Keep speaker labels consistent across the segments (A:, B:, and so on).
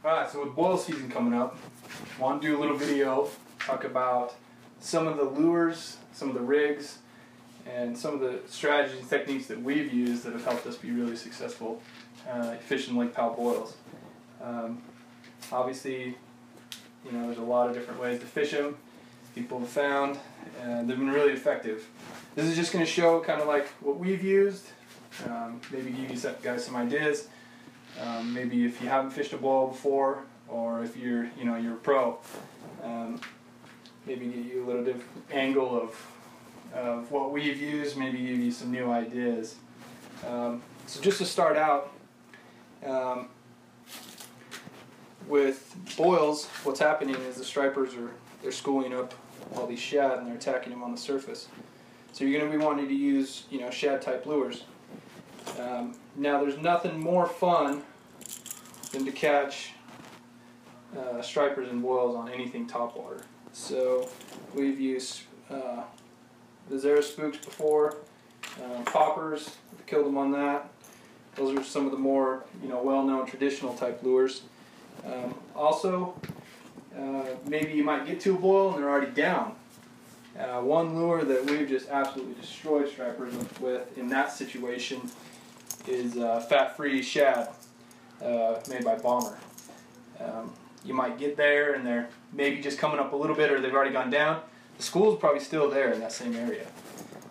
A: Alright, so with boil season coming up, I want to do a little video, talk about some of the lures, some of the rigs, and some of the strategies and techniques that we've used that have helped us be really successful fishing Lake Powell boils. Obviously, you know, there's a lot of different ways to fish them. People have found, and they've been really effective. This is just going to show kind of like what we've used, maybe give you guys some ideas. Maybe if you haven't fished a boil before, or if you're a pro, maybe give you a little different angle of what we've used, maybe give you some new ideas. So just to start out, with boils, what's happening is the stripers they're schooling up all these shad and they're attacking them on the surface. So you're going to be wanting to use, shad type lures. Now there's nothing more fun than to catch stripers and boils on anything topwater. So we've used the Zara spooks before, poppers, killed them on that. Those are some of the more well-known traditional type lures. Also, maybe you might get to a boil and they're already down. One lure that we've just absolutely destroyed stripers with in that situation is fat-free shad made by Bomber. You might get there and they're maybe just coming up a little bit, or they've already gone down. The school's probably still there in that same area.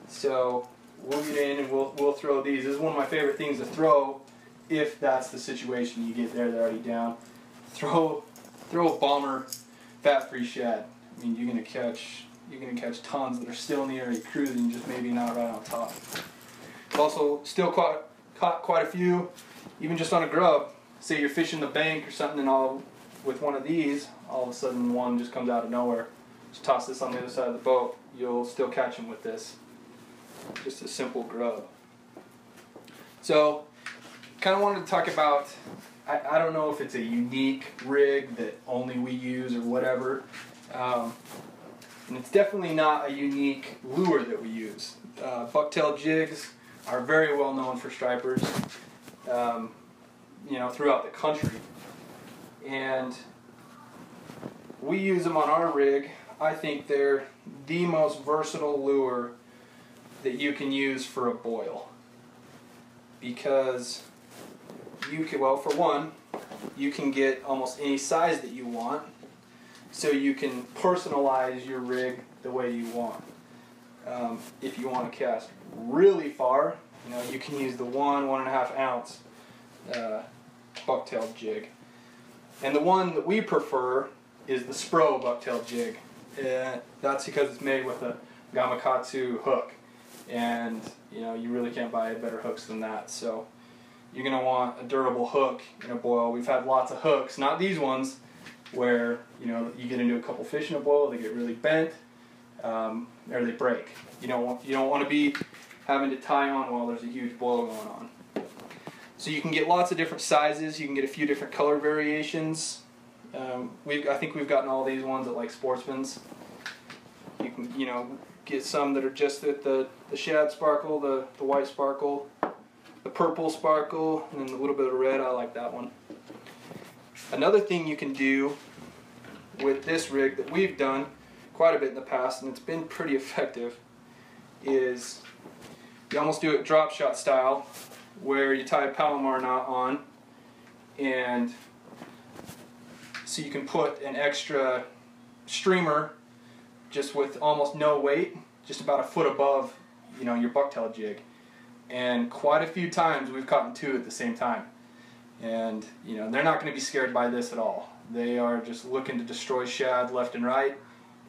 A: So we'll get in and we'll throw these. This is one of my favorite things to throw if that's the situation. You get there, they're already down. Throw a Bomber fat-free shad. I mean, you're gonna catch tons that are still in the area cruising, just maybe not right on top. But also still caught quite a few, even just on a grub. Say you're fishing the bank or something, and with one of these, all of a sudden one just comes out of nowhere. Just toss this on the other side of the boat. You'll still catch them with this. Just a simple grub. So, kind of wanted to talk about, I don't know if it's a unique rig that only we use or whatever. And it's definitely not a unique lure that we use. Bucktail jigs are very well known for stripers, throughout the country. And we use them on our rig. I think they're the most versatile lure that you can use for a boil. Because you can, well, for one, you can get almost any size that you want. So you can personalize your rig the way you want. If you want to cast really far, you can use the 1.5 ounce bucktail jig. And the one that we prefer is the Spro bucktail jig. That's because it's made with a Gamakatsu hook. And you really can't buy better hooks than that. So you're going to want a durable hook in a boil. We've had lots of hooks, not these ones, where you get into a couple fish in a boil, they get really bent, or they break. You don't want to be having to tie on while there's a huge boil going on. So you can get lots of different sizes. You can get a few different color variations. I think we've gotten all these ones at like Sportsman's. You can get some that are just the shad sparkle, the white sparkle, the purple sparkle, and then a little bit of red. I like that one. Another thing you can do with this rig that we've done quite a bit in the past, and it's been pretty effective, is you almost do it drop shot style, where you tie a Palomar knot on, and so you can put an extra streamer just with almost no weight, just about a foot above your bucktail jig. And quite a few times we've caught two at the same time. And they're not going to be scared by this at all. They are just looking to destroy shad left and right,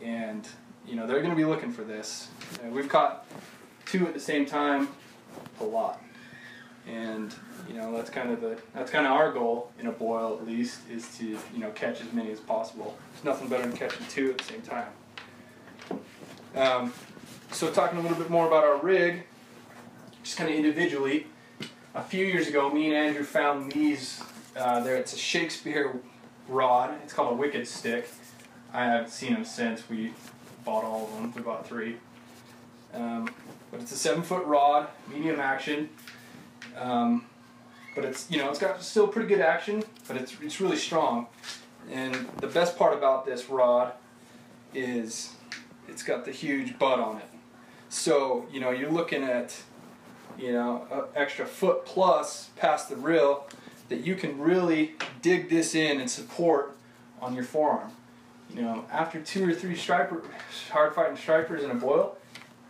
A: and they're going to be looking for this. We've caught two at the same time a lot, and that's kind of our goal in a boil, at least, is to catch as many as possible. There's nothing better than catching two at the same time. So talking a little bit more about our rig, just kind of individually. A few years ago, me and Andrew found these. It's a Shakespeare rod. It's called a Wicked Stick. I haven't seen them since. We bought all of them. We bought 3. But it's a 7-foot rod, medium action. But it's got still pretty good action. but it's really strong. And the best part about this rod is it's got the huge butt on it. So, you know, you're looking at, you know, an extra foot plus past the reel that you can really dig this in and support on your forearm. You know, after 2 or 3 hard fighting stripers in a boil,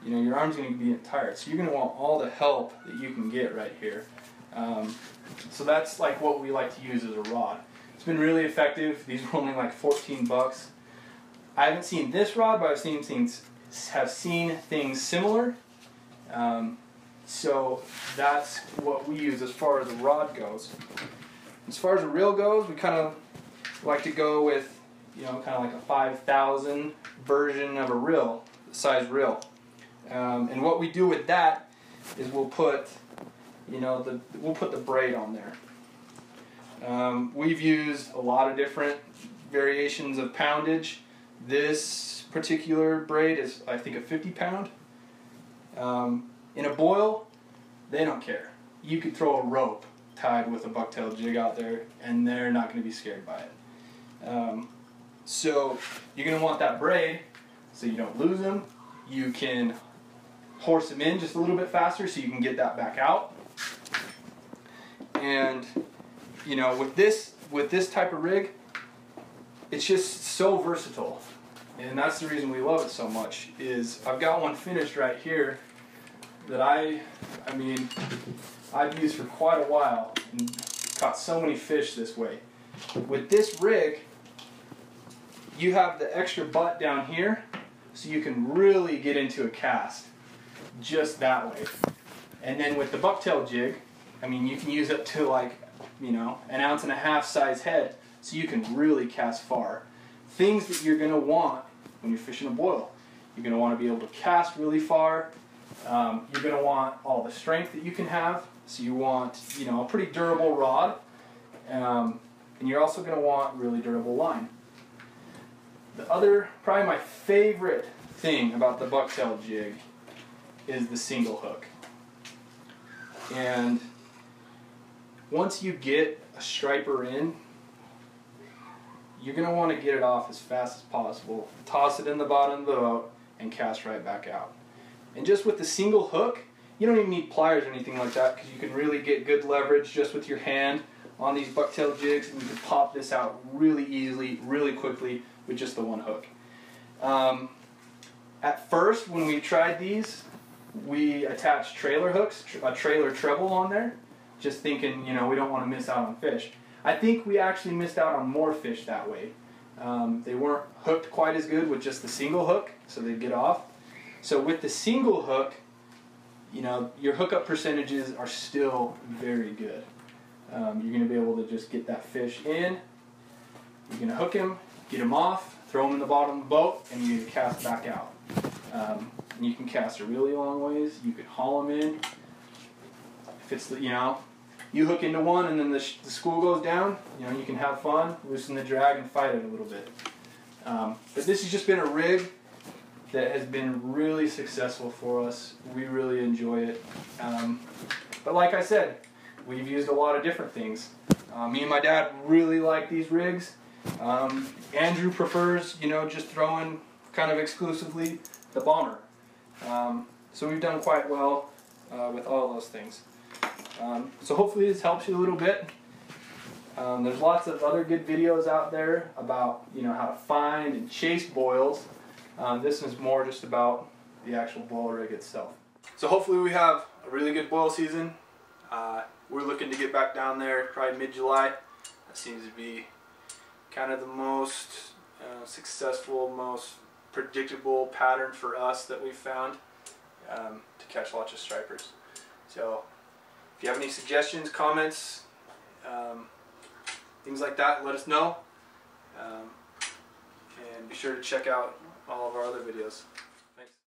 A: you know, your arm's going to be tired. So you're going to want all the help that you can get right here. So that's like what we like to use as a rod. It's been really effective. These were only like 14 bucks. I haven't seen this rod, but I've seen things similar. So that's what we use as far as the rod goes. As far as the reel goes, we kind of like to go with, you know, kind of like a 5,000 version of a reel, size reel. And what we do with that is we'll put, you know, we'll put the braid on there. We've used a lot of different variations of poundage. This particular braid is, I think, a 50 pound. In a boil, they don't care. You could throw a rope tied with a bucktail jig out there and they're not going to be scared by it. So you're going to want that braid so you don't lose them. You can horse them in just a little bit faster so you can get that back out. And you know, with this type of rig, it's just so versatile. And that's the reason we love it so much, is I've got one finished right here that I mean, I've used for quite a while and caught so many fish this way. With this rig, you have the extra butt down here, so you can really get into a cast just that way. And then with the bucktail jig, I mean, you can use up to like, you know, 1.5 ounce size head, so you can really cast far. Things that you're going to want when you're fishing a boil. You're going to want to be able to cast really far. You're going to want all the strength that you can have. So you want, you know, a pretty durable rod. And you're also going to want really durable line. The other, probably my favorite thing about the bucktail jig is the single hook. And once you get a striper in, you're going to want to get it off as fast as possible, toss it in the bottom of the boat, and cast right back out. And just with the single hook, you don't even need pliers or anything like that, because you can really get good leverage just with your hand on these bucktail jigs, and you can pop this out really easily, really quickly with just the one hook. At first, when we tried these, we attached trailer hooks, a trailer treble on there, just thinking, you know, we don't want to miss out on fish. I think we actually missed out on more fish that way. They weren't hooked quite as good with just the single hook, so they'd get off. So with the single hook, you know, your hookup percentages are still very good. You're going to be able to just get that fish in, you're going to hook him, get him off, throw him in the bottom of the boat, and you're going to cast back out. And you can cast a really long ways, you can haul them in. If it's, you know, you hook into one and then the school goes down, you know, you can have fun, loosen the drag and fight it a little bit. But this has just been a rig that has been really successful for us. We really enjoy it. But like I said, we've used a lot of different things. Me and my dad really like these rigs. Andrew prefers, you know, just throwing kind of exclusively the bomber. So we've done quite well with all those things. So hopefully this helps you a little bit. There's lots of other good videos out there about, you know, how to find and chase boils. This is more just about the actual boil rig itself. So hopefully we have a really good boil season. We're looking to get back down there probably mid-July. That seems to be kind of the most successful, most predictable pattern for us that we've found to catch lots of stripers. So if you have any suggestions, comments, things like that, let us know. And be sure to check out all of our other videos.